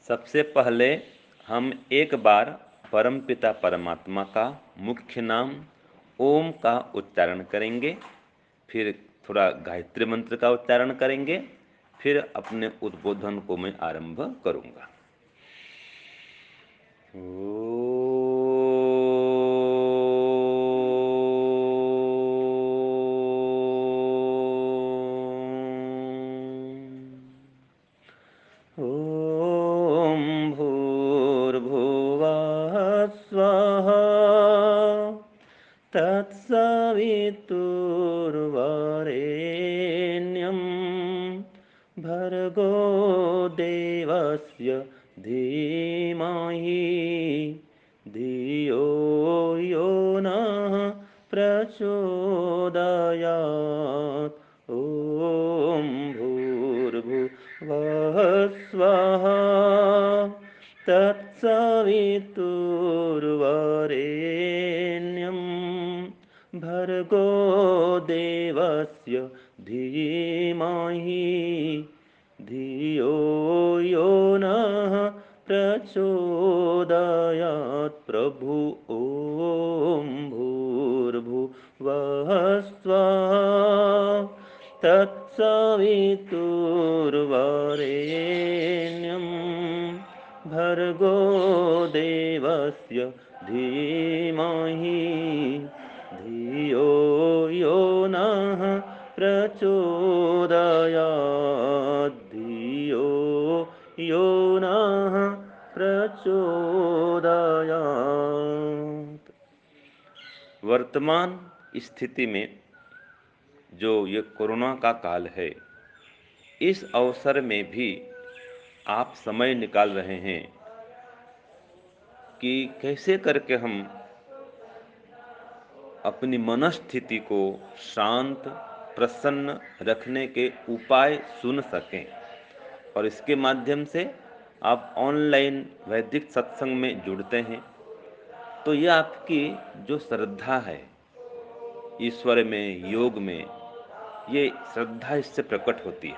सबसे पहले हम एक बार परमपिता परमात्मा का मुख्य नाम ओम का उच्चारण करेंगे, फिर थोड़ा गायत्री मंत्र का उच्चारण करेंगे, फिर अपने उद्बोधन को मैं आरंभ करूंगा। ॐ भूर्भुवः स्वः तत्सवितुर्वरेण्यं भर्गो देवस्य धीमहि धियो यो नः प्रचोदयात्। ॐ भूर्भुवः स्वः तत्सवितुर्वरेण्यं भर्गो देवस्य धीमहि धियो यो नः प्रचोदयात्। प्रभु ॐ भूर्भुवः स्वः तत्सवितुर्वरेण्यं भर्गो देवस्य धीमहि धियो यो नः प्रचोदयात्। धियो यो नः प्रचोदयात्। वर्तमान स्थिति में जो ये कोरोना का काल है, इस अवसर में भी आप समय निकाल रहे हैं कि कैसे करके हम अपनी मनस्थिति को शांत प्रसन्न रखने के उपाय सुन सकें, और इसके माध्यम से आप ऑनलाइन वैदिक सत्संग में जुड़ते हैं। तो यह आपकी जो श्रद्धा है ईश्वर में, योग में, ये श्रद्धा इससे प्रकट होती है।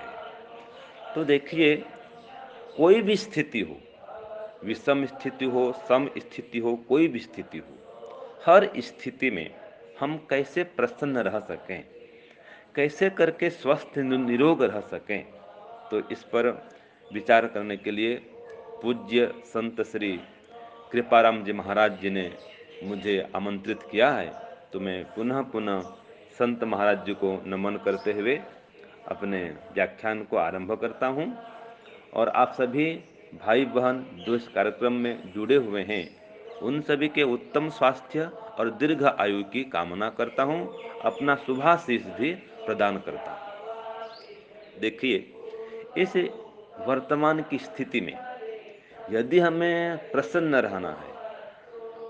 तो देखिए, कोई भी स्थिति हो, विषम स्थिति हो, सम स्थिति हो, कोई भी स्थिति हो, हर स्थिति में हम कैसे प्रसन्न रह सकें, कैसे करके स्वस्थ निरोग रह सकें, तो इस पर विचार करने के लिए पूज्य संत श्री कृपाराम जी महाराज जी ने मुझे आमंत्रित किया है। तो मैं पुनः पुनः संत महाराज जी को नमन करते हुए अपने व्याख्यान को आरंभ करता हूँ। और आप सभी भाई बहन जो इस कार्यक्रम में जुड़े हुए हैं, उन सभी के उत्तम स्वास्थ्य और दीर्घ आयु की कामना करता हूँ, अपना शुभाशीष भी प्रदान करता हूँ। देखिए, इस वर्तमान की स्थिति में यदि हमें प्रसन्न रहना है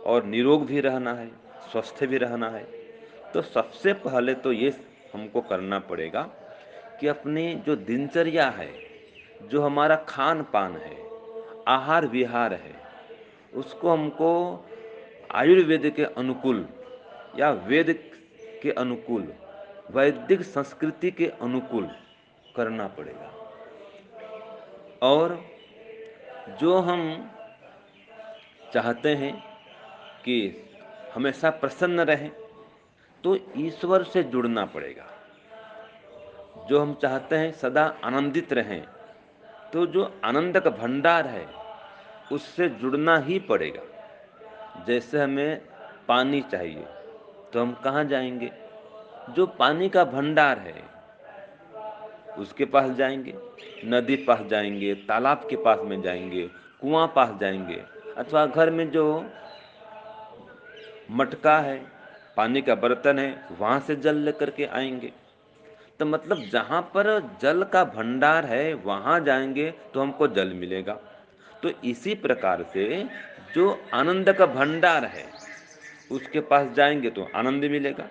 और निरोग भी रहना है, स्वस्थ भी रहना है, तो सबसे पहले तो ये हमको करना पड़ेगा कि अपनी जो दिनचर्या है, जो हमारा खान पान है, आहार विहार है, उसको हमको आयुर्वेद के अनुकूल या वेद के अनुकूल, वैदिक संस्कृति के अनुकूल करना पड़ेगा। और जो हम चाहते हैं कि हमेशा प्रसन्न रहें, तो ईश्वर से जुड़ना पड़ेगा। जो हम चाहते हैं सदा आनंदित रहें, तो जो आनंद का भंडार है उससे जुड़ना ही पड़ेगा। जैसे हमें पानी चाहिए तो हम कहाँ जाएंगे? जो पानी का भंडार है उसके पास जाएंगे, नदी पास जाएंगे, तालाब के पास में जाएंगे, कुआं पास जाएंगे, अथवा घर में जो मटका है, पानी का बर्तन है, वहाँ से जल लेकर के आएंगे। तो मतलब जहाँ पर जल का भंडार है वहाँ जाएंगे तो हमको जल मिलेगा। तो इसी प्रकार से जो आनंद का भंडार है उसके पास जाएंगे तो आनंद मिलेगा।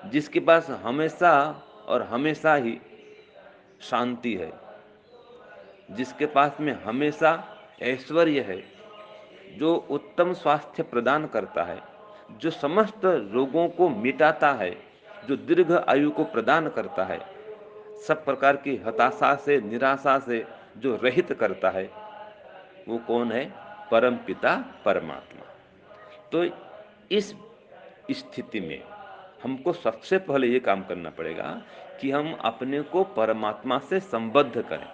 जिसके पास हमेशा और हमेशा ही शांति है, जिसके पास में हमेशा ऐश्वर्य है, जो उत्तम स्वास्थ्य प्रदान करता है, जो समस्त रोगों को मिटाता है, जो दीर्घ आयु को प्रदान करता है, सब प्रकार की हताशा से, निराशा से जो रहित करता है, वो कौन है? परम पिता परमात्मा। तो इस स्थिति में हमको सबसे पहले ये काम करना पड़ेगा कि हम अपने को परमात्मा से संबद्ध करें,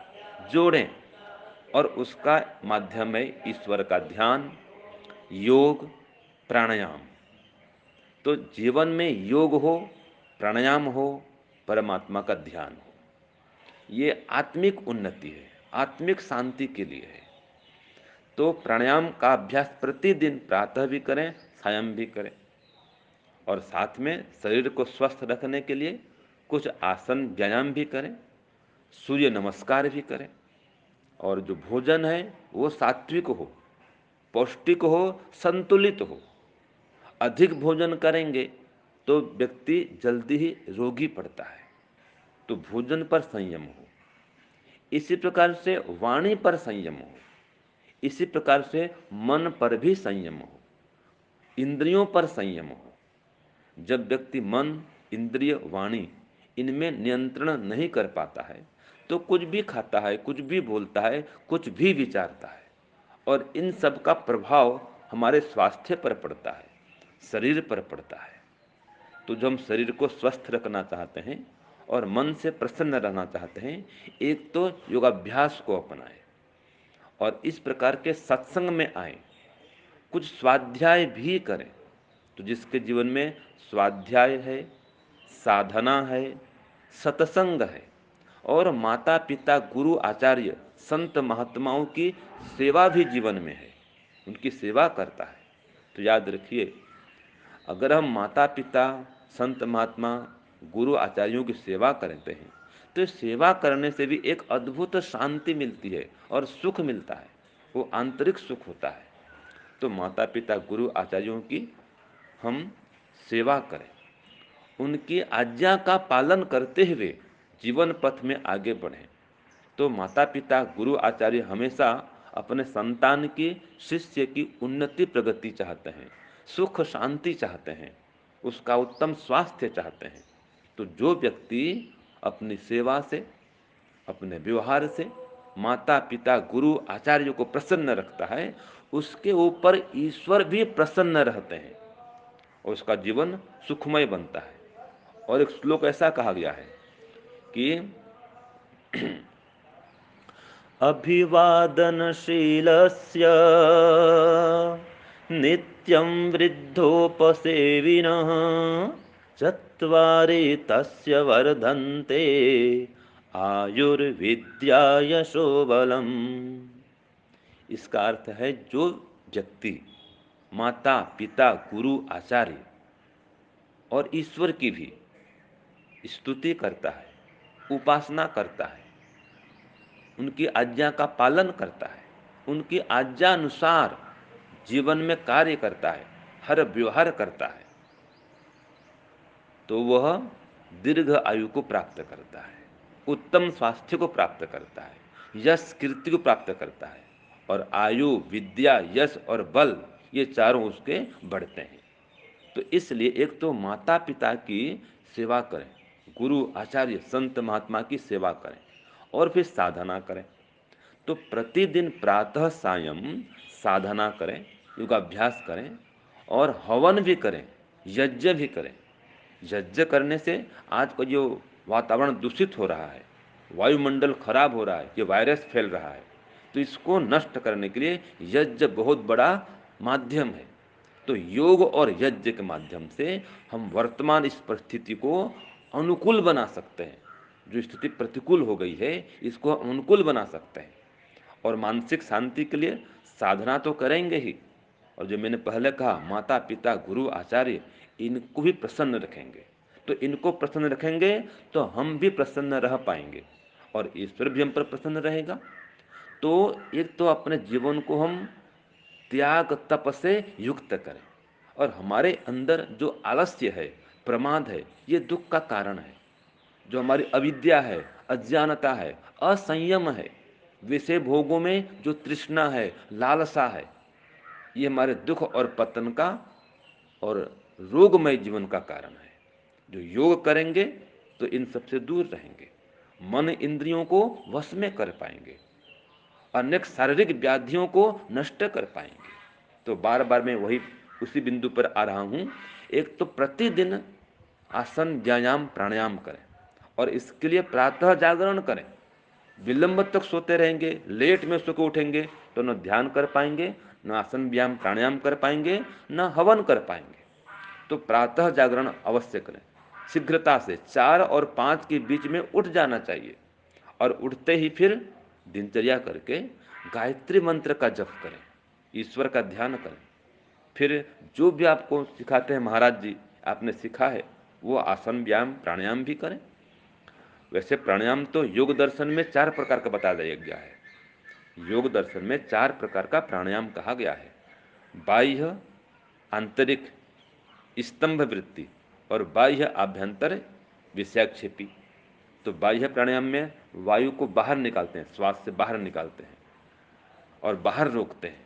जोड़ें, और उसका माध्यम है ईश्वर का ध्यान, योग, प्राणायाम। तो जीवन में योग हो, प्राणायाम हो, परमात्मा का ध्यान हो, ये आत्मिक उन्नति है, आत्मिक शांति के लिए है। तो प्राणायाम का अभ्यास प्रतिदिन प्रातः भी करें, सायं भी करें, और साथ में शरीर को स्वस्थ रखने के लिए कुछ आसन व्यायाम भी करें, सूर्य नमस्कार भी करें। और जो भोजन है वो सात्विक हो, पौष्टिक हो, संतुलित हो। अधिक भोजन करेंगे तो व्यक्ति जल्दी ही रोगी पड़ता है। तो भोजन पर संयम हो, इसी प्रकार से वाणी पर संयम हो, इसी प्रकार से मन पर भी संयम हो, इंद्रियों पर संयम हो। जब व्यक्ति मन, इंद्रिय, वाणी इनमें नियंत्रण नहीं कर पाता है तो कुछ भी खाता है, कुछ भी बोलता है, कुछ भी विचारता है, और इन सब का प्रभाव हमारे स्वास्थ्य पर पड़ता है, शरीर पर पड़ता है। तो जब हम शरीर को स्वस्थ रखना चाहते हैं और मन से प्रसन्न रहना चाहते हैं, एक तो योगाभ्यास को अपनाएं और इस प्रकार के सत्संग में आए, कुछ स्वाध्याय भी करें। तो जिसके जीवन में स्वाध्याय है, साधना है, सत्संग है, और माता पिता, गुरु, आचार्य, संत महात्माओं की सेवा भी जीवन में है, उनकी सेवा करता है, तो याद रखिए, अगर हम माता पिता, संत महात्मा, गुरु आचार्यों की सेवा करते हैं तो सेवा करने से भी एक अद्भुत शांति मिलती है और सुख मिलता है, वो आंतरिक सुख होता है। तो माता पिता, गुरु आचार्यों की हम सेवा करें, उनकी आज्ञा का पालन करते हुए जीवन पथ में आगे बढ़ें। तो माता पिता, गुरु आचार्य हमेशा अपने संतान की, शिष्य की उन्नति प्रगति चाहते हैं, सुख शांति चाहते हैं, उसका उत्तम स्वास्थ्य चाहते हैं। तो जो व्यक्ति अपनी सेवा से, अपने व्यवहार से माता पिता, गुरु आचार्य को प्रसन्न रखता है, उसके ऊपर ईश्वर भी प्रसन्न रहते हैं और उसका जीवन सुखमय बनता है। और एक श्लोक ऐसा कहा गया है कि अभिवादनशीलस्य नित्यं वृद्धोपसेविनः चत्वारि तस्य वर्धन्ते आयुर्विद्या यशो बलम्। इसका अर्थ है, जो व्यक्ति माता पिता, गुरु आचार्य और ईश्वर की भी स्तुति करता है, उपासना करता है, उनकी आज्ञा का पालन करता है, उनकी आज्ञा अनुसार जीवन में कार्य करता है, हर व्यवहार करता है, तो वह दीर्घ आयु को प्राप्त करता है, उत्तम स्वास्थ्य को प्राप्त करता है, यश कीर्ति को प्राप्त करता है, और आयु, विद्या, यश और बल ये चारों उसके बढ़ते हैं। तो इसलिए एक तो माता पिता की सेवा करें, गुरु आचार्य संत महात्मा की सेवा करें, और फिर साधना करें। तो प्रतिदिन प्रातः सायं साधना करें, योगाभ्यास करें, और हवन भी करें, यज्ञ भी करें। यज्ञ करने से आज का जो वातावरण दूषित हो रहा है, वायुमंडल खराब हो रहा है, ये वायरस फैल रहा है, तो इसको नष्ट करने के लिए यज्ञ बहुत बड़ा माध्यम है। तो योग और यज्ञ के माध्यम से हम वर्तमान इस परिस्थिति को अनुकूल बना सकते हैं। जो स्थिति प्रतिकूल हो गई है, इसको अनुकूल बना सकते हैं। और मानसिक शांति के लिए साधना तो करेंगे ही, और जो मैंने पहले कहा, माता पिता, गुरु आचार्य, इनको भी प्रसन्न रखेंगे। तो इनको प्रसन्न रखेंगे तो हम भी प्रसन्न रह पाएंगे और ईश्वर भी हम पर प्रसन्न रहेगा। तो एक तो अपने जीवन को हम त्याग तप से युक्त करें, और हमारे अंदर जो आलस्य है, प्रमाद है, ये दुख का कारण है। जो हमारी अविद्या है, अज्ञानता है, असंयम है, विषय भोगों में जो तृष्णा है, लालसा है, ये हमारे दुख और पतन का और रोगमय जीवन का कारण है। जो योग करेंगे तो इन सबसे दूर रहेंगे, मन इंद्रियों को वश में कर पाएंगे, अनेक शारीरिक व्याधियों को नष्ट कर पाएंगे। तो बार बार मैं वही उसी बिंदु पर आ रहा हूँ। एक तो प्रतिदिन आसन, व्यायाम, प्राणायाम करें और इसके लिए प्रातः जागरण करें। विलंब तक सोते रहेंगे, लेट में सो के उठेंगे तो न ध्यान कर पाएंगे, न आसन व्यायाम प्राणायाम कर पाएंगे, न हवन कर पाएंगे। तो प्रातः जागरण अवश्य करें। शीघ्रता से 4 और 5 के बीच में उठ जाना चाहिए और उठते ही फिर दिनचर्या करके गायत्री मंत्र का जप करें, ईश्वर का ध्यान करें। फिर जो भी आपको सिखाते हैं महाराज जी, आपने सीखा है वो आसन व्यायाम प्राणायाम भी करें। वैसे प्राणायाम तो योग दर्शन में 4 प्रकार का बता दिया गया है। योग दर्शन में 4 प्रकार का प्राणायाम कहा गया है। बाह्य, आंतरिक, स्तंभ वृत्ति और बाह्य आभ्यंतर विषयाक्षेपी। तो बाह्य प्राणायाम में वायु को बाहर निकालते हैं, श्वास से बाहर निकालते हैं और बाहर रोकते हैं।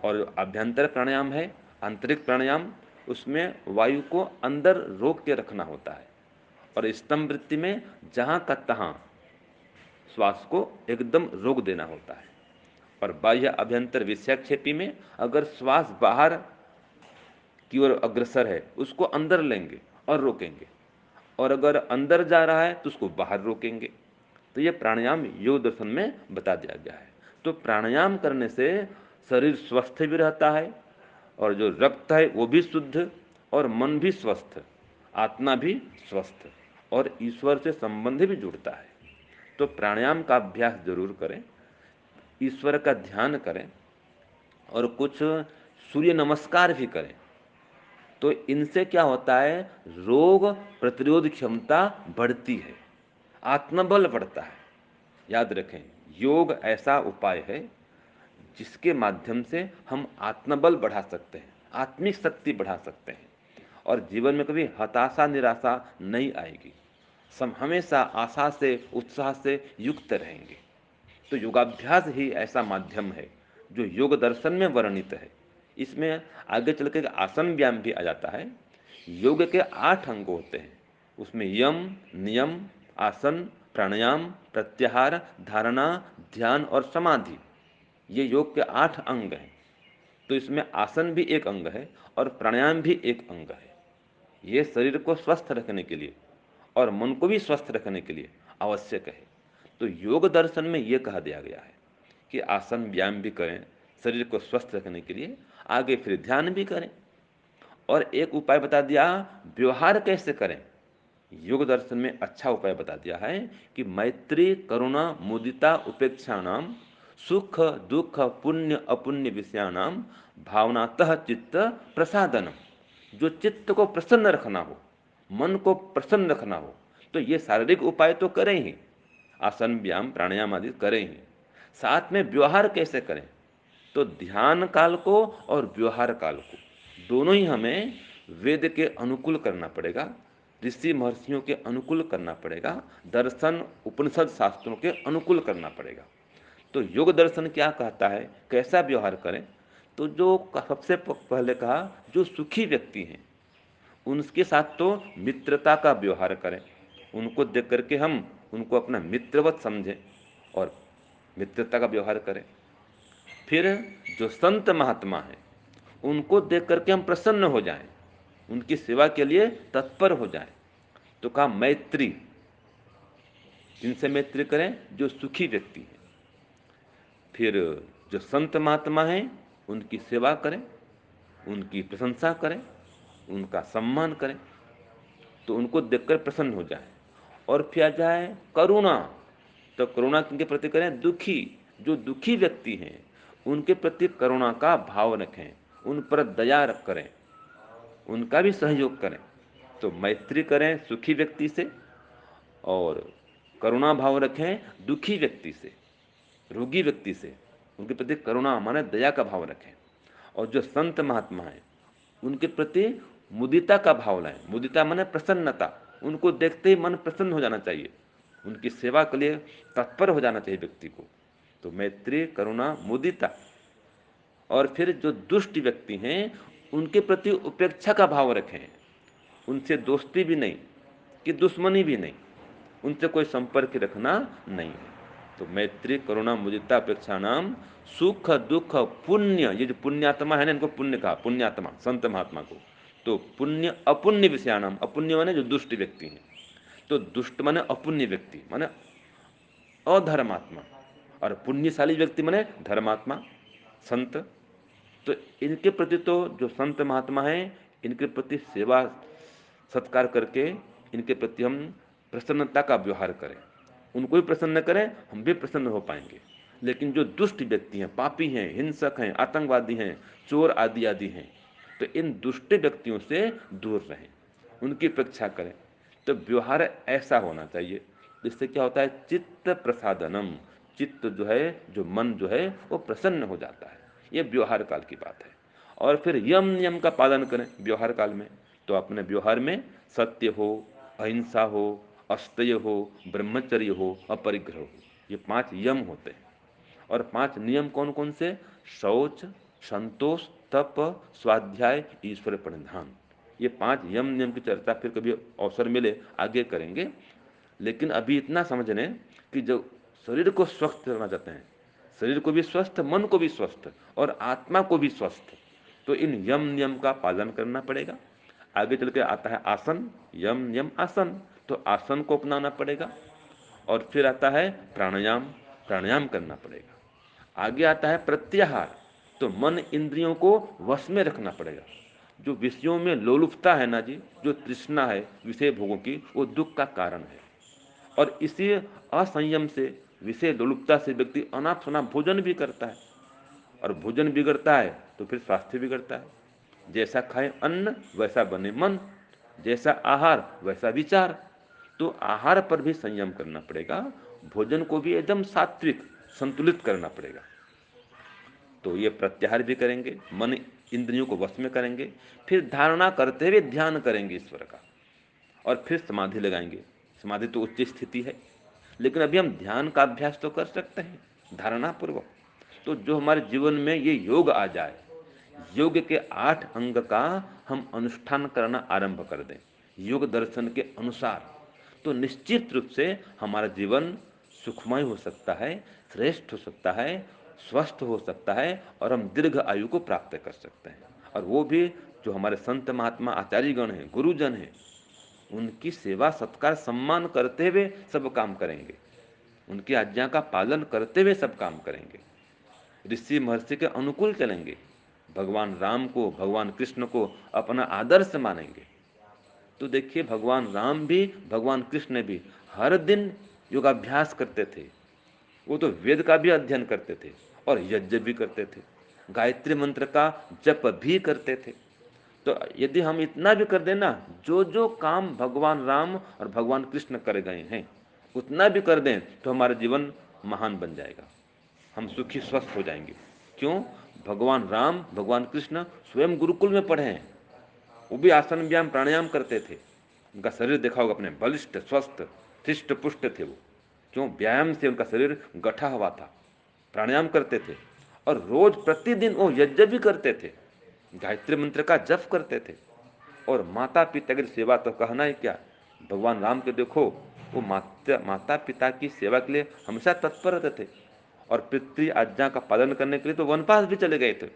और आभ्यंतर प्राणायाम है, आंतरिक प्राणायाम, उसमें वायु को अंदर रोक के रखना होता है। और स्तंभ वृत्ति में जहाँ का तहाँ श्वास को एकदम रोक देना होता है। और बाह्य आभ्यंतर विषयाक्षेपी में अगर श्वास बाहर की ओर अग्रसर है उसको अंदर लेंगे और रोकेंगे, और अगर अंदर जा रहा है तो उसको बाहर रोकेंगे। तो ये प्राणायाम योग दर्शन में बता दिया गया है। तो प्राणायाम करने से शरीर स्वस्थ भी रहता है और जो रक्त है वो भी शुद्ध और मन भी स्वस्थ, आत्मा भी स्वस्थ और ईश्वर से संबंध भी जुड़ता है। तो प्राणायाम का अभ्यास जरूर करें, ईश्वर का ध्यान करें और कुछ सूर्य नमस्कार भी करें। तो इनसे क्या होता है, रोग प्रतिरोध क्षमता बढ़ती है, आत्मबल बढ़ता है। याद रखें, योग ऐसा उपाय है जिसके माध्यम से हम आत्मबल बढ़ा सकते हैं, आत्मिक शक्ति बढ़ा सकते हैं और जीवन में कभी हताशा निराशा नहीं आएगी। हम हमेशा आशा से उत्साह से युक्त रहेंगे। तो योगाभ्यास ही ऐसा माध्यम है जो योग दर्शन में वर्णित है। इसमें आगे चल के आसन व्यायाम भी आ जाता है। योग के 8 अंग होते हैं, उसमें यम, नियम, आसन, प्राणायाम, प्रत्याहार, धारणा, ध्यान और समाधि, ये योग के 8 अंग हैं। तो इसमें आसन भी एक अंग है और प्राणायाम भी एक अंग है। ये शरीर को स्वस्थ रखने के लिए और मन को भी स्वस्थ रखने के लिए आवश्यक है। तो योग दर्शन में ये कहा दिया गया है कि आसन व्यायाम भी करें शरीर को स्वस्थ रखने के लिए, आगे फिर ध्यान भी करें। और एक उपाय बता दिया व्यवहार कैसे करें। योग दर्शन में अच्छा उपाय बता दिया है कि मैत्री, करुणा, मुदिता, उपेक्षा नाम सुख दुख पुण्य अपुण्य विषयानाम भावनातः चित्त प्रसादनम। जो चित्त को प्रसन्न रखना हो, मन को प्रसन्न रखना हो, तो ये शारीरिक उपाय तो करें ही, आसन व्यायाम प्राणायाम आदि करें ही, साथ में व्यवहार कैसे करें। तो ध्यान काल को और व्यवहार काल को दोनों ही हमें वेद के अनुकूल करना पड़ेगा, ऋषि महर्षियों के अनुकूल करना पड़ेगा, दर्शन उपनिषद शास्त्रों के अनुकूल करना पड़ेगा। तो योग दर्शन क्या कहता है, कैसा व्यवहार करें। तो जो सबसे पहले कहा, जो सुखी व्यक्ति हैं उनके साथ तो मित्रता का व्यवहार करें, उनको देख करके हम उनको अपना मित्रवत समझें और मित्रता का व्यवहार करें। फिर जो संत महात्मा हैं उनको देख करके हम प्रसन्न हो जाएं, उनकी सेवा के लिए तत्पर हो जाएं। तो कहा मैत्री, जिनसे मैत्री करें, जो सुखी व्यक्ति हैं। फिर जो संत महात्मा हैं उनकी सेवा करें, उनकी प्रशंसा करें, उनका सम्मान करें, तो उनको देखकर प्रसन्न हो जाए। और फिर आ जाए करुणा, तो करुणा किनके प्रति करें, दुखी, जो दुखी व्यक्ति हैं उनके प्रति करुणा का भाव रखें, उन पर दया करें, उनका भी सहयोग करें। तो मैत्री करें सुखी व्यक्ति से और करुणा भाव रखें दुखी व्यक्ति से, रोगी व्यक्ति से, उनके प्रति करुणा माने दया का भाव रखें। और जो संत महात्मा हैं उनके प्रति मुदिता का भाव लाएं। मुदिता माने प्रसन्नता, उनको देखते ही मन प्रसन्न हो जाना चाहिए, उनकी सेवा के लिए तत्पर हो जाना चाहिए व्यक्ति को। तो मैत्री, करुणा, मुदिता। और फिर जो दुष्ट व्यक्ति हैं उनके प्रति उपेक्षा का भाव रखें, उनसे दोस्ती भी नहीं कि दुश्मनी भी नहीं, उनसे कोई संपर्क रखना नहीं है। तो मैत्री करुणा मुदिता उपेक्षा नाम सुख दुख पुण्य, ये जो पुण्यात्मा है ना, इनको पुण्य कहा, पुण्यात्मा संत महात्मा को। तो पुण्य अपुण्य विषयाणाम, अपुण्य माने जो दुष्ट व्यक्ति हैं, तो दुष्ट माने अपुण्य व्यक्ति माने अधर्मात्मा, और पुण्यशाली व्यक्ति माने धर्मात्मा संत। तो इनके प्रति तो जो संत महात्मा हैं, इनके प्रति सेवा सत्कार करके इनके प्रति हम प्रसन्नता का व्यवहार करें, उनको भी प्रसन्न करें, हम भी प्रसन्न हो पाएंगे। लेकिन जो दुष्ट व्यक्ति हैं, पापी हैं, हिंसक हैं, आतंकवादी हैं, चोर आदि आदि हैं, तो इन दुष्ट व्यक्तियों से दूर रहें, उनकी प्रतीक्षा करें। तो व्यवहार ऐसा होना चाहिए जिससे क्या होता है, चित्त प्रसादनम, चित्त जो है, जो मन जो है वो प्रसन्न हो जाता है। ये व्यवहार काल की बात है। और फिर यम नियम का पालन करें व्यवहार काल में। तो अपने व्यवहार में सत्य हो, अहिंसा हो, अस्तेय हो, ब्रह्मचर्य हो, अपरिग्रह हो, ये 5 यम होते हैं। और 5 नियम कौन कौन से? शौच, संतोष, तप, स्वाध्याय, ईश्वर प्रणिधान। ये 5 यम नियम की चर्चा फिर कभी अवसर मिले आगे करेंगे। लेकिन अभी इतना समझ लें कि जो शरीर को स्वस्थ करना चाहते हैं, शरीर को भी स्वस्थ, मन को भी स्वस्थ और आत्मा को भी स्वस्थ, तो इन यम नियम का पालन करना पड़ेगा। आगे चल के आता है आसन, यम नियम आसन, तो आसन को अपनाना पड़ेगा। और फिर आता है प्राणायाम, प्राणायाम करना पड़ेगा। आगे आता है प्रत्याहार, तो मन इंद्रियों को वश में रखना पड़ेगा। जो विषयों में लोलुपता है ना जी, जो तृष्णा है विषय भोगों की, वो दुख का कारण है। और इसी असंयम से, विषय लोलुपता से व्यक्ति अनाप शनाप भोजन भी करता है, और भोजन बिगड़ता है तो फिर स्वास्थ्य बिगड़ता है। जैसा खाए अन्न वैसा बने मन, जैसा आहार वैसा विचार। तो आहार पर भी संयम करना पड़ेगा, भोजन को भी एकदम सात्विक संतुलित करना पड़ेगा। तो ये प्रत्याहार भी करेंगे, मन इंद्रियों को वश में करेंगे, फिर धारणा करते हुए ध्यान करेंगे ईश्वर का, और फिर समाधि लगाएंगे। समाधि तो उच्च स्थिति है, लेकिन अभी हम ध्यान का अभ्यास तो कर सकते हैं धारणा पूर्वक। तो जो हमारे जीवन में ये योग आ जाए, योग के 8 अंग का हम अनुष्ठान करना आरंभ कर दें योग दर्शन के अनुसार, तो निश्चित रूप से हमारा जीवन सुखमय हो सकता है, श्रेष्ठ हो सकता है, स्वस्थ हो सकता है, और हम दीर्घ आयु को प्राप्त कर सकते हैं। और वो भी जो हमारे संत महात्मा आचार्यगण हैं, गुरुजन हैं, उनकी सेवा सत्कार सम्मान करते हुए सब काम करेंगे, उनकी आज्ञा का पालन करते हुए सब काम करेंगे, ऋषि महर्षि के अनुकूल चलेंगे, भगवान राम को, भगवान कृष्ण को अपना आदर्श मानेंगे। तो देखिए, भगवान राम भी, भगवान कृष्ण भी हर दिन योगाभ्यास करते थे। वो तो वेद का भी अध्ययन करते थे और यज्ञ भी करते थे, गायत्री मंत्र का जप भी करते थे। तो यदि हम इतना भी कर देना, जो जो काम भगवान राम और भगवान कृष्ण कर गए हैं उतना भी कर दें, तो हमारा जीवन महान बन जाएगा, हम सुखी स्वस्थ हो जाएंगे। क्यों? भगवान राम, भगवान कृष्ण स्वयं गुरुकुल में पढ़े हैं, वो भी आसन व्यायाम प्राणायाम करते थे। उनका शरीर देखा होगा अपने, बलिष्ठ स्वस्थ हृष्ट पुष्ट थे वो। क्यों? व्यायाम से उनका शरीर गठा हुआ था, प्राणायाम करते थे, और रोज प्रतिदिन वो यज्ञ भी करते थे, गायत्री मंत्र का जप करते थे। और माता पिता की सेवा तो कहना ही क्या, भगवान राम के देखो, वो माता पिता की सेवा के लिए हमेशा तत्पर रहते थे, और पितृ आज्ञा का पालन करने के लिए तो वनवास भी चले गए थे।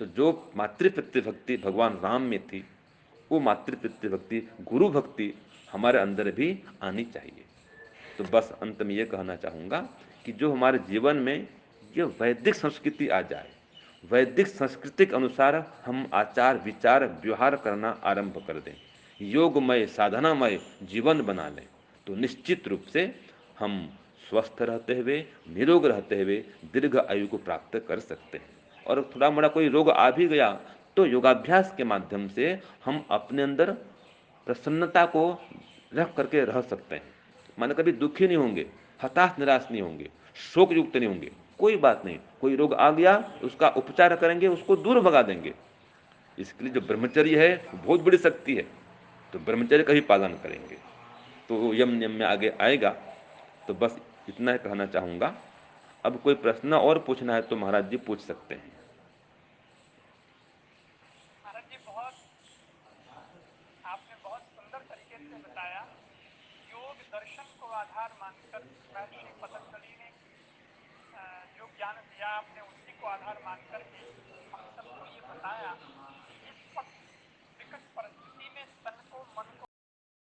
तो जो मातृपितृ भक्ति भगवान राम में थी, वो मातृपितृ भक्ति, गुरु भक्ति हमारे अंदर भी आनी चाहिए। तो बस अंत में ये कहना चाहूँगा कि जो हमारे जीवन में ये वैदिक संस्कृति आ जाए, वैदिक संस्कृति के अनुसार हम आचार विचार व्यवहार करना आरंभ कर दें, योगमय साधनामय जीवन बना लें, तो निश्चित रूप से हम स्वस्थ रहते हुए, निरोग रहते हुए दीर्घ आयु को प्राप्त कर सकते हैं। और थोड़ा मोड़ा कोई रोग आ भी गया तो योगाभ्यास के माध्यम से हम अपने अंदर प्रसन्नता को रख करके रह सकते हैं। माने कभी दुखी नहीं होंगे, हताश निराश नहीं होंगे, शोक युक्त नहीं होंगे। कोई बात नहीं, कोई रोग आ गया उसका उपचार करेंगे, उसको दूर भगा देंगे। इसके लिए जो ब्रह्मचर्य है वो बहुत बड़ी शक्ति है, तो ब्रह्मचर्य का ही पालन करेंगे तो यम नियम में आगे आएगा। तो बस इतना ही कहना चाहूँगा। अब कोई प्रश्न और पूछना है तो महाराज जी पूछ सकते हैं। महाराज जी, बहुत आपने बहुत सुंदर तरीके से बताया। योग दर्शन को आधार मानकर महर्षि पतंजलि ने या आपने उसी को आधार मान करके हम सबको ये बताया